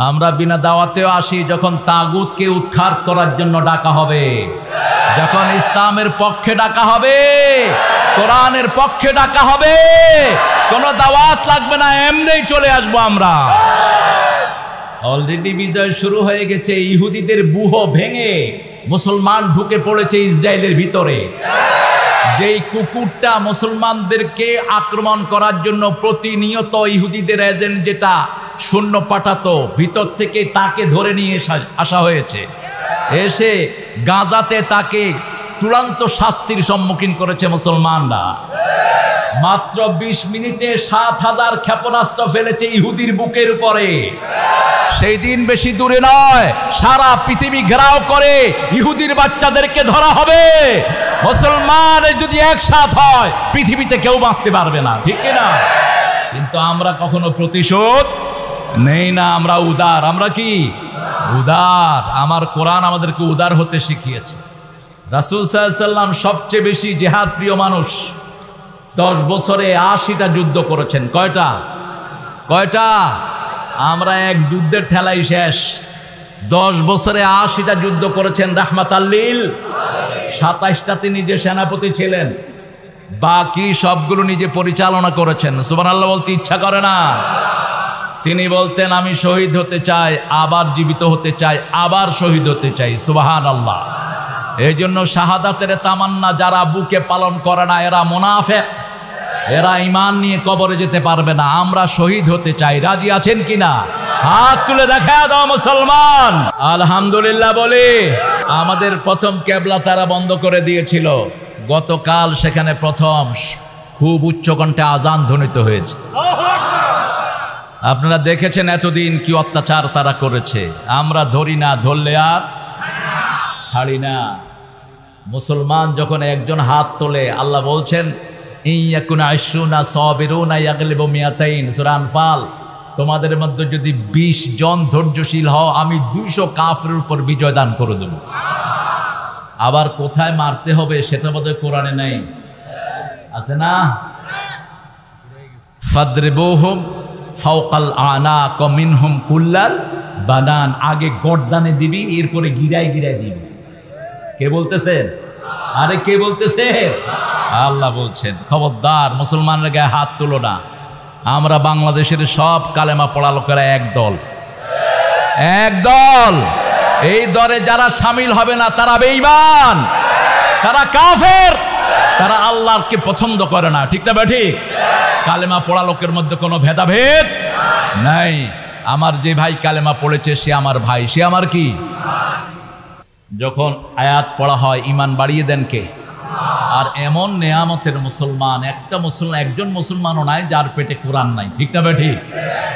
আমরা বিনা দাওয়াতেও আসি যখন তাগুতকে উৎখাত করার জন্য ডাকা হবে, যখন ইসলামের পক্ষে ডাকা হবে, কোরআনের পক্ষে ডাকা হবে, কোনো দাওয়াত লাগবে না, এমনিই চলে আসবো আমরা। অলরেডি বিজয় শুরু হয়ে গেছে। ইহুদিদের ব্যূহ ভেঙে মুসলমান ঢুকে পড়েছে ইসরায়েলের ভিতরে। যেই কুকুরটা মুসলমানদেরকে আক্রমণ করার জন্য প্রতিনিয়ত ইহুদিদের এজেন্ট যেটা শূন্য পাঠাতো, ভিতর থেকে তাকে ধরে নিয়ে আসা হয়েছে। এসে গাজাতে তাকে চূড়ান্ত শাস্তির সম্মুখীন করেছে মুসলমানরা। মাত্র 20 মিনিটে 7000 ক্ষেপণাস্ত্র ফেলেছে ইহুদির বুকের উপরে। সেই দিন বেশি দূরে নয়, সারা পৃথিবী ঘেরাও করে ইহুদির বাচ্চাদেরকে ধরা হবে। মুসলমান যদি একসাথ হয় পৃথিবীতে কেউ বাঁচতে পারবে না, ঠিক কিনা? কিন্তু আমরা কখনো প্রতিশোধ নেই না, আমরা উদার। আমরা কি উদার? আমার কোরআন আমাদেরকে উদার হতে শিখিয়েছে। রাসূল সাল্লাল্লাহু আলাইহি ওয়াসাল্লাম সবচেয়ে বেশি জিহাদ প্রিয় মানুষ। 10 বছরে 80টা যুদ্ধ করেছেন। কয়টা? আমরা এক যুদ্ধের ঠেলাই শেষ। 10 বছরে 80টা যুদ্ধ করেছেন রাহমাতাল লিল। 27টাতে নিজে সেনাপতি ছিলেন, বাকি সবগুলো নিজে পরিচালনা করেছেন। সুবহানাল্লাহ বলতে ইচ্ছা করে না? তিনি বলতেন, আমি শহীদ হতে চাই, আবার জীবিত হতে চাই, আবার শহীদ হতে চাই। সুবহানাল্লাহ। এই জন্য শাহাদাতের তামান্না যারা বুকে পালন করে না এরা মুনাফিক, এরা ঈমান নিয়ে কবরে যেতে পারবে না। আমরা শহীদ হতে চাই, রাজি আছেন কিনা? হাত তুলে দেখা দাও মুসলমান। আলহামদুলিল্লাহ বলি। আমাদের প্রথম কেবলা তারা বন্ধ করে দিয়েছিল, গতকাল সেখানে প্রথম খুব উচ্চকণ্ঠে আজান ধ্বনিত হয়েছে। আপনারা দেখেছেন এতদিন কি অত্যাচার তারা করেছে। আমরা ধরি না, ধরলে আর ছাড়ি না। মুসলমান যখন একজন হাত তোলে, আল্লাহ বলছেন ইয়াকুনা 20 সাবিরুনা ইয়াগলিবু মিয়াতাইন, সূরা আনফাল। তোমাদের মধ্যে যদি 20 জন ধৈর্যশীল হও, আমি 200 কাফেরের উপর বিজয় দান করে দেব। আবার কোথায় মারতে হবে সেটা বোধহয় কোরআনে নাই, আছে না? ফাদরিবুহুম ফাওকাল আনাক মিনহুম কুল্লাল বানান। আগে গর্দানে দিবি, এরপরে গিরায় গিরায় দিবি। কে বলতেছেন? আরে কে বলতেছেন? আল্লাহ বলছেন খবরদার মুসলমানরা গায়ে হাত তুলো না। আমরা বাংলাদেশের সব কালেমা পড়া লোকেরা একদল। এই দলে যারা শামিল হবে না তারা বেঈমান, তারা কাফের, তারা আল্লাহকে পছন্দ করে না, ঠিক না ঠিক? কালেমা পড়া লোকের মধ্যে কোনো ভেদাভেদ নাই। আমার যে ভাই কালেমা পড়েছে সে আমার ভাই, সে আমার কি? যখন আয়াত পড়া হয় ঈমান বাড়িয়ে দেন কে? আর এমন নেয়ামতের মুসলমান একজন মুসলমানও নাই যার পেটে কোরআন নাই, ঠিক না ঠিক?